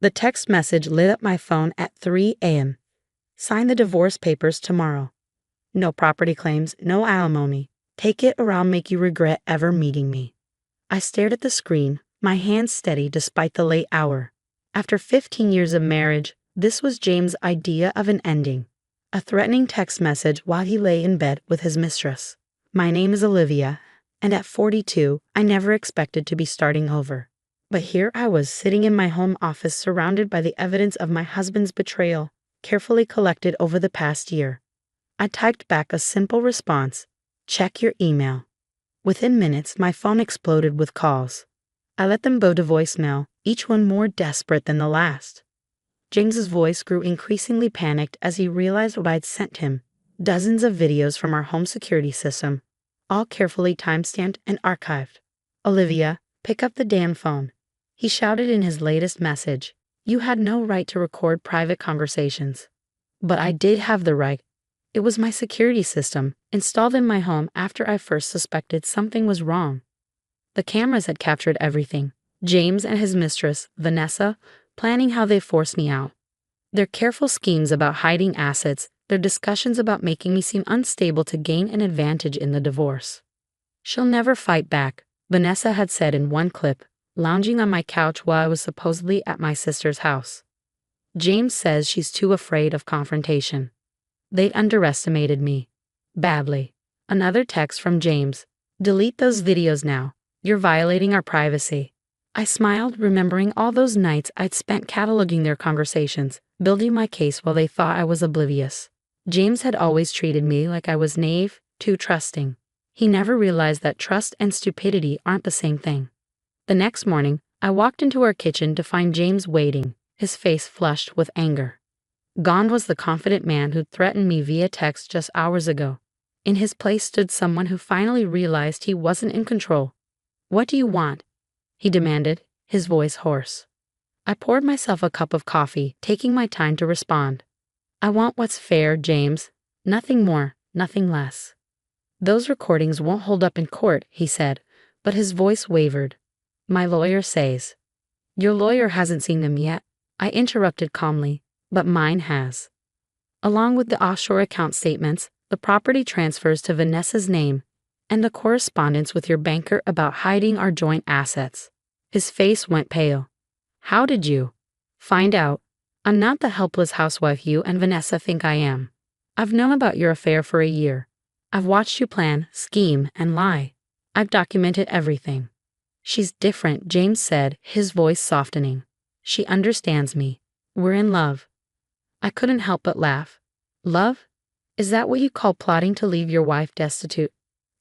The text message lit up my phone at 3 a.m. Sign the divorce papers tomorrow. No property claims, no alimony. Take it or I'll make you regret ever meeting me. I stared at the screen, my hands steady despite the late hour. After 15 years of marriage, this was James' idea of an ending. A threatening text message while he lay in bed with his mistress. My name is Olivia, and at 42, I never expected to be starting over. But here I was sitting in my home office surrounded by the evidence of my husband's betrayal, carefully collected over the past year. I typed back a simple response, check your email. Within minutes, my phone exploded with calls. I let them go to voicemail, each one more desperate than the last. James's voice grew increasingly panicked as he realized what I'd sent him. Dozens of videos from our home security system, all carefully timestamped and archived. Olivia, pick up the damn phone. He shouted in his latest message. You had no right to record private conversations. But I did have the right. It was my security system, installed in my home after I first suspected something was wrong. The cameras had captured everything. James and his mistress, Vanessa, planning how they forced me out. Their careful schemes about hiding assets, their discussions about making me seem unstable to gain an advantage in the divorce. She'll never fight back, Vanessa had said in one clip, lounging on my couch while I was supposedly at my sister's house. James says she's too afraid of confrontation. They'd underestimated me. Badly. Another text from James. Delete those videos now. You're violating our privacy. I smiled, remembering all those nights I'd spent cataloging their conversations, building my case while they thought I was oblivious. James had always treated me like I was naive, too trusting. He never realized that trust and stupidity aren't the same thing. The next morning, I walked into our kitchen to find James waiting, his face flushed with anger. Gone was the confident man who'd threatened me via text just hours ago. In his place stood someone who finally realized he wasn't in control. What do you want? He demanded, his voice hoarse. I poured myself a cup of coffee, taking my time to respond. I want what's fair, James. Nothing more, nothing less. Those recordings won't hold up in court, he said, but his voice wavered. My lawyer says. Your lawyer hasn't seen them yet, I interrupted calmly, but mine has. Along with the offshore account statements, the property transfers to Vanessa's name, and the correspondence with your banker about hiding our joint assets. His face went pale. How did you find out? I'm not the helpless housewife you and Vanessa think I am. I've known about your affair for a year. I've watched you plan, scheme, and lie. I've documented everything. She's different, James said, his voice softening. She understands me. We're in love. I couldn't help but laugh. Love? Is that what you call plotting to leave your wife destitute?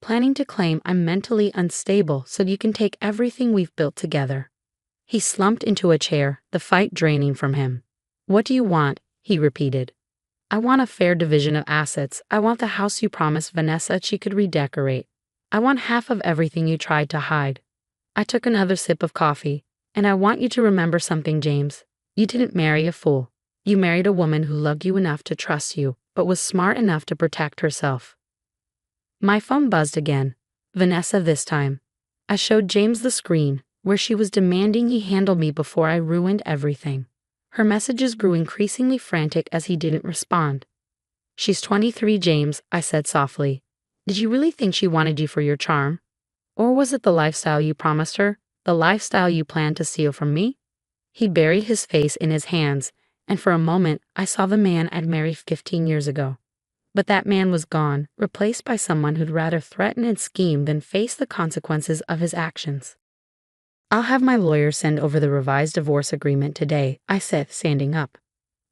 Planning to claim I'm mentally unstable so you can take everything we've built together? He slumped into a chair, the fight draining from him. What do you want? He repeated. I want a fair division of assets. I want the house you promised Vanessa she could redecorate. I want half of everything you tried to hide. I took another sip of coffee, and I want you to remember something, James. You didn't marry a fool. You married a woman who loved you enough to trust you, but was smart enough to protect herself. My phone buzzed again. Vanessa this time. I showed James the screen, where she was demanding he handle me before I ruined everything. Her messages grew increasingly frantic as he didn't respond. She's 23, James, I said softly. Did you really think she wanted you for your charm? Or was it the lifestyle you promised her, the lifestyle you planned to steal from me? He buried his face in his hands, and for a moment I saw the man I'd married 15 years ago. But that man was gone, replaced by someone who'd rather threaten and scheme than face the consequences of his actions. I'll have my lawyer send over the revised divorce agreement today, I said, standing up.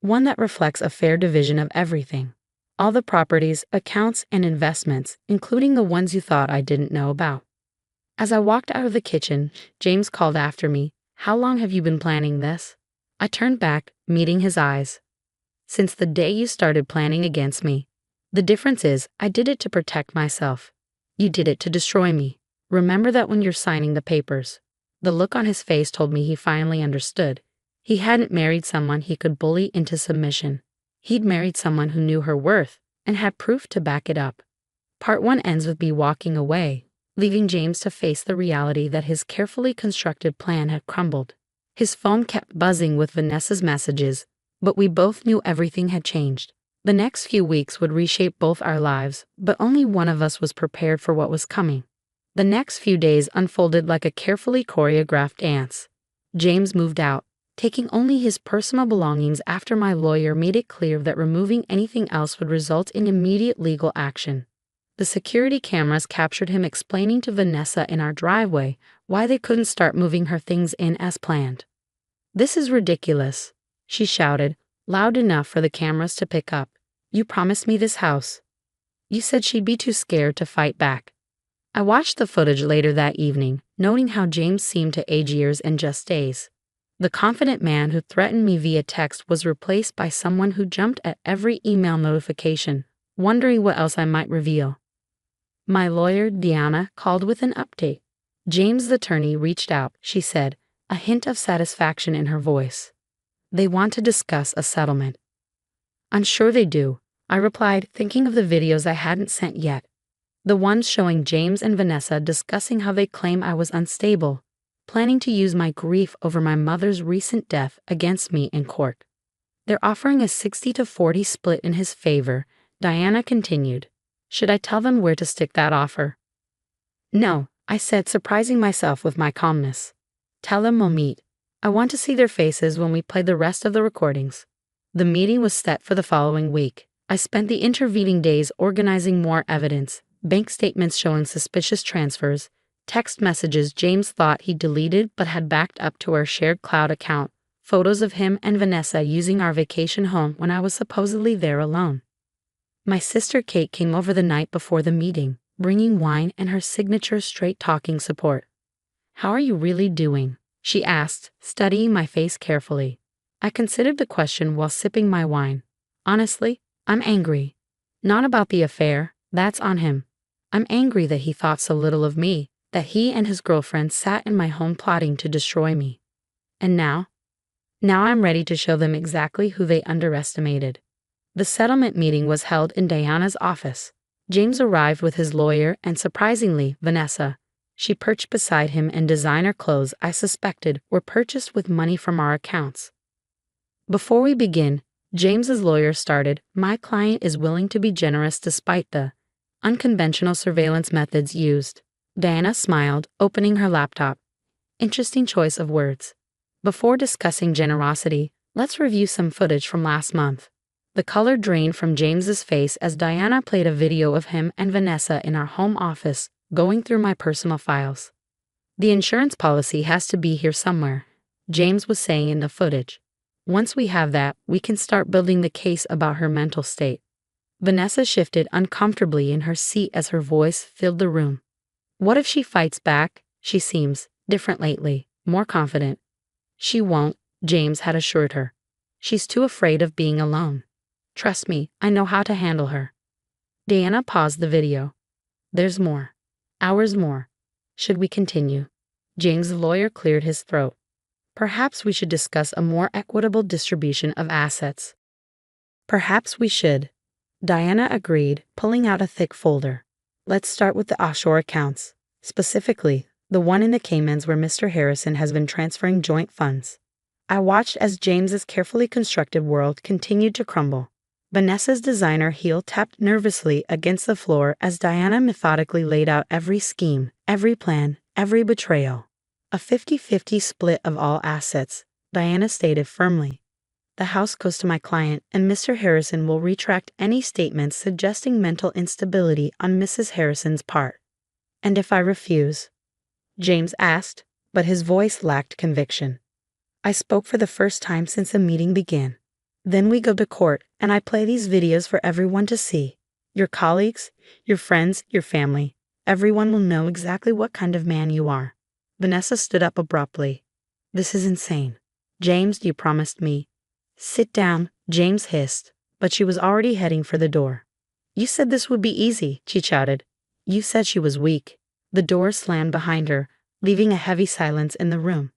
One that reflects a fair division of everything. All the properties, accounts, and investments, including the ones you thought I didn't know about. As I walked out of the kitchen, James called after me, How long have you been planning this? I turned back, meeting his eyes. Since the day you started planning against me. The difference is, I did it to protect myself. You did it to destroy me. Remember that when you're signing the papers. The look on his face told me he finally understood. He hadn't married someone he could bully into submission. He'd married someone who knew her worth and had proof to back it up. Part 1 ends with me walking away, leaving James to face the reality that his carefully constructed plan had crumbled. His phone kept buzzing with Vanessa's messages, but we both knew everything had changed. The next few weeks would reshape both our lives, but only one of us was prepared for what was coming. The next few days unfolded like a carefully choreographed dance. James moved out, taking only his personal belongings after my lawyer made it clear that removing anything else would result in immediate legal action. The security cameras captured him explaining to Vanessa in our driveway why they couldn't start moving her things in as planned. "This is ridiculous," she shouted, loud enough for the cameras to pick up. "You promised me this house. You said she'd be too scared to fight back." I watched the footage later that evening, noting how James seemed to age years in just days. The confident man who threatened me via text was replaced by someone who jumped at every email notification, wondering what else I might reveal. My lawyer, Diana, called with an update. James' attorney reached out, she said, a hint of satisfaction in her voice. "They want to discuss a settlement." "I'm sure they do," I replied, thinking of the videos I hadn't sent yet. The ones showing James and Vanessa discussing how they claim I was unstable, planning to use my grief over my mother's recent death against me in court. "They're offering a 60-40 split in his favor," Diana continued. "Should I tell them where to stick that offer?" "No," I said, surprising myself with my calmness. "Tell them we'll meet. I want to see their faces when we play the rest of the recordings." The meeting was set for the following week. I spent the intervening days organizing more evidence, bank statements showing suspicious transfers, text messages James thought he deleted but had backed up to our shared cloud account, photos of him and Vanessa using our vacation home when I was supposedly there alone. My sister Kate came over the night before the meeting, bringing wine and her signature straight-talking support. "How are you really doing?" she asked, studying my face carefully. I considered the question while sipping my wine. "Honestly, I'm angry. Not about the affair, that's on him. I'm angry that he thought so little of me, that he and his girlfriend sat in my home plotting to destroy me. And now I'm ready to show them exactly who they underestimated." The settlement meeting was held in Diana's office. James arrived with his lawyer and, surprisingly, Vanessa. She perched beside him in designer clothes I suspected were purchased with money from our accounts. "Before we begin," James's lawyer started, "my client is willing to be generous despite the unconventional surveillance methods used." Diana smiled, opening her laptop. Interesting choice of words. "Before discussing generosity, let's review some footage from last month." The color drained from James's face as Diana played a video of him and Vanessa in our home office, going through my personal files. "The insurance policy has to be here somewhere," James was saying in the footage. "Once we have that, we can start building the case about her mental state." Vanessa shifted uncomfortably in her seat as her voice filled the room. "What if she fights back? She seems different lately, more confident." "She won't," James had assured her. "She's too afraid of being alone. Trust me, I know how to handle her." Diana paused the video. "There's more. Hours more. Should we continue?" James' lawyer cleared his throat. "Perhaps we should discuss a more equitable distribution of assets." "Perhaps we should," Diana agreed, pulling out a thick folder. "Let's start with the offshore accounts, specifically the one in the Caymans where Mr. Harrison has been transferring joint funds." I watched as James's carefully constructed world continued to crumble. Vanessa's designer heel tapped nervously against the floor as Diana methodically laid out every scheme, every plan, every betrayal. "A 50-50 split of all assets," Diana stated firmly. "The house goes to my client, and Mr. Harrison will retract any statements suggesting mental instability on Mrs. Harrison's part." "And if I refuse?" James asked, but his voice lacked conviction. I spoke for the first time since the meeting began. "Then we go to court, and I play these videos for everyone to see. Your colleagues, your friends, your family. Everyone will know exactly what kind of man you are." Vanessa stood up abruptly. "This is insane. James, you promised me." "Sit down," James hissed, but she was already heading for the door. "You said this would be easy," she shouted. "You said she was weak." The door slammed behind her, leaving a heavy silence in the room.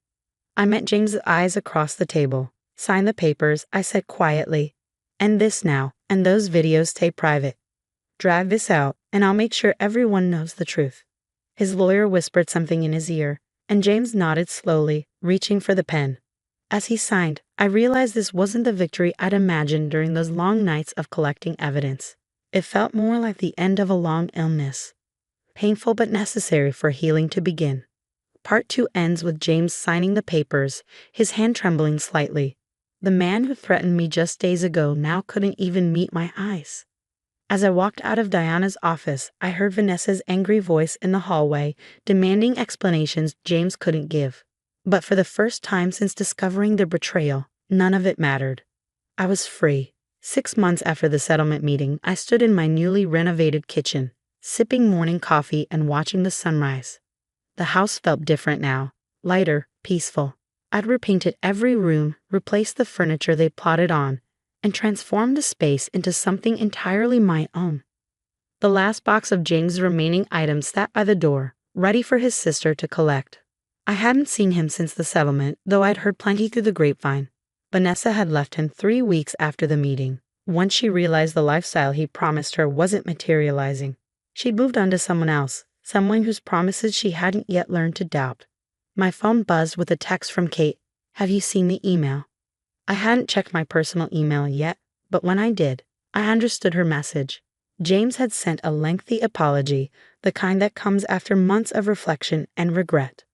I met James's eyes across the table. "Sign the papers," I said quietly. "End this now, and those videos stay private. Drag this out, and I'll make sure everyone knows the truth." His lawyer whispered something in his ear, and James nodded slowly, reaching for the pen. As he signed, I realized this wasn't the victory I'd imagined during those long nights of collecting evidence. It felt more like the end of a long illness, painful but necessary for healing to begin. Part 2 ends with James signing the papers, his hand trembling slightly. The man who threatened me just days ago now couldn't even meet my eyes. As I walked out of Diana's office, I heard Vanessa's angry voice in the hallway, demanding explanations James couldn't give. But for the first time since discovering the betrayal, none of it mattered. I was free. 6 months after the settlement meeting, I stood in my newly renovated kitchen, sipping morning coffee and watching the sunrise. The house felt different now, lighter, peaceful. I'd repainted every room, replaced the furniture they plotted on, and transformed the space into something entirely my own. The last box of James' remaining items sat by the door, ready for his sister to collect. I hadn't seen him since the settlement, though I'd heard plenty through the grapevine. Vanessa had left him 3 weeks after the meeting, once she realized the lifestyle he promised her wasn't materializing. She'd moved on to someone else, someone whose promises she hadn't yet learned to doubt. My phone buzzed with a text from Kate. "Have you seen the email?" I hadn't checked my personal email yet, but when I did, I understood her message. James had sent a lengthy apology, the kind that comes after months of reflection and regret.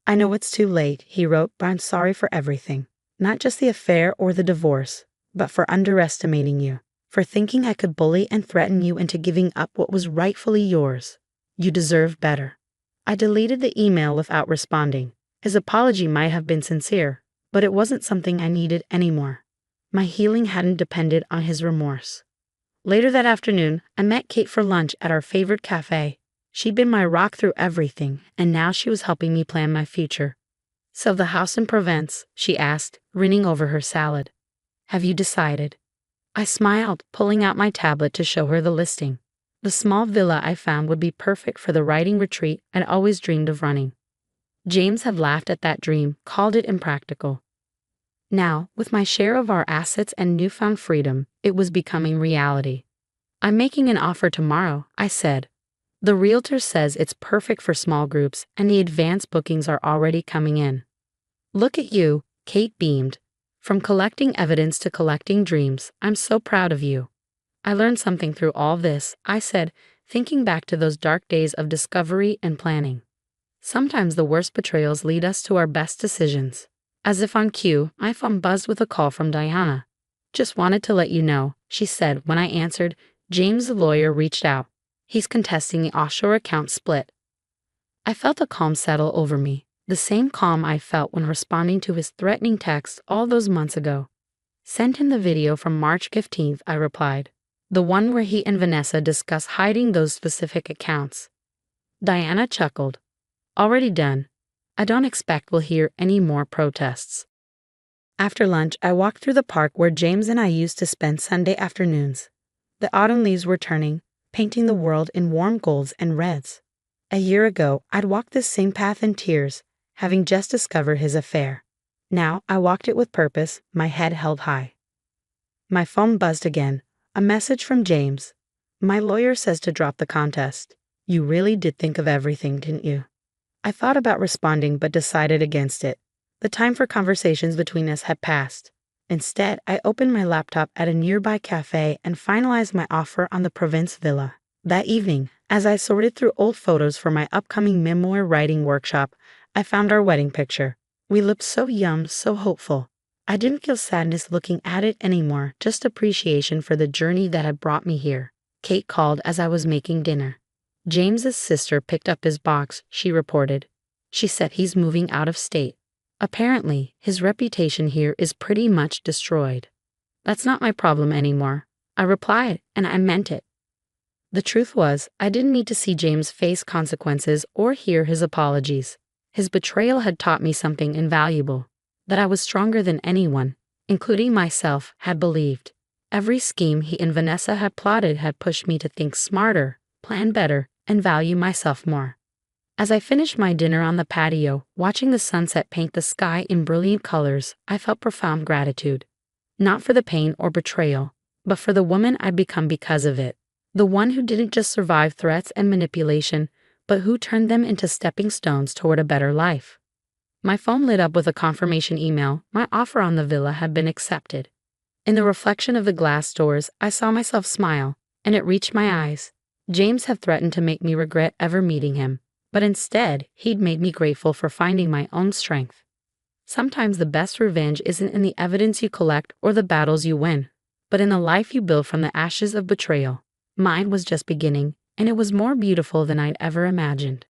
"I know it's too late," he wrote, "but I'm sorry for everything. Not just the affair or the divorce, but for underestimating you, for thinking I could bully and threaten you into giving up what was rightfully yours. You deserve better." I deleted the email without responding. His apology might have been sincere, but it wasn't something I needed anymore. My healing hadn't depended on his remorse. Later that afternoon, I met Kate for lunch at our favorite cafe. She'd been my rock through everything, and now she was helping me plan my future. "So the house in Provence?" she asked, grinning over her salad. "Have you decided?" I smiled, pulling out my tablet to show her the listing. The small villa I found would be perfect for the writing retreat I'd always dreamed of running. James had laughed at that dream, called it impractical. Now, with my share of our assets and newfound freedom, it was becoming reality. "I'm making an offer tomorrow," I said. "The realtor says it's perfect for small groups, and the advance bookings are already coming in." "Look at you," Kate beamed. "From collecting evidence to collecting dreams, I'm so proud of you." "I learned something through all this," I said, thinking back to those dark days of discovery and planning. Sometimes the worst betrayals lead us to our best decisions. As if on cue, my phone buzzed with a call from Diana. "Just wanted to let you know," she said when I answered. "James, the lawyer, reached out. He's contesting the offshore account split." I felt a calm settle over me, the same calm I felt when responding to his threatening text all those months ago. "Send him the video from March 15th, I replied. "The one where he and Vanessa discuss hiding those specific accounts." Diana chuckled. "Already done. I don't expect we'll hear any more protests." After lunch, I walked through the park where James and I used to spend Sunday afternoons. The autumn leaves were turning, painting the world in warm golds and reds. A year ago, I'd walked this same path in tears, having just discovered his affair. Now, I walked it with purpose, my head held high. My phone buzzed again, a message from James. "My lawyer says to drop the contest. You really did think of everything, didn't you?" I thought about responding but decided against it. The time for conversations between us had passed. Instead, I opened my laptop at a nearby cafe and finalized my offer on the Provence villa. That evening, as I sorted through old photos for my upcoming memoir writing workshop, I found our wedding picture. We looked so young, so hopeful. I didn't feel sadness looking at it anymore, just appreciation for the journey that had brought me here. Kate called as I was making dinner. "James's sister picked up his box," she reported. "She said he's moving out of state. Apparently, his reputation here is pretty much destroyed." "That's not my problem anymore," I replied, and I meant it. The truth was, I didn't need to see James face consequences or hear his apologies. His betrayal had taught me something invaluable, that I was stronger than anyone, including myself, had believed. Every scheme he and Vanessa had plotted had pushed me to think smarter, plan better, and value myself more. As I finished my dinner on the patio, watching the sunset paint the sky in brilliant colors, I felt profound gratitude. Not for the pain or betrayal, but for the woman I'd become because of it. The one who didn't just survive threats and manipulation, but who turned them into stepping stones toward a better life. My phone lit up with a confirmation email. My offer on the villa had been accepted. In the reflection of the glass doors, I saw myself smile, and it reached my eyes. James had threatened to make me regret ever meeting him, but instead, he'd made me grateful for finding my own strength. Sometimes the best revenge isn't in the evidence you collect or the battles you win, but in the life you build from the ashes of betrayal. Mine was just beginning, and it was more beautiful than I'd ever imagined.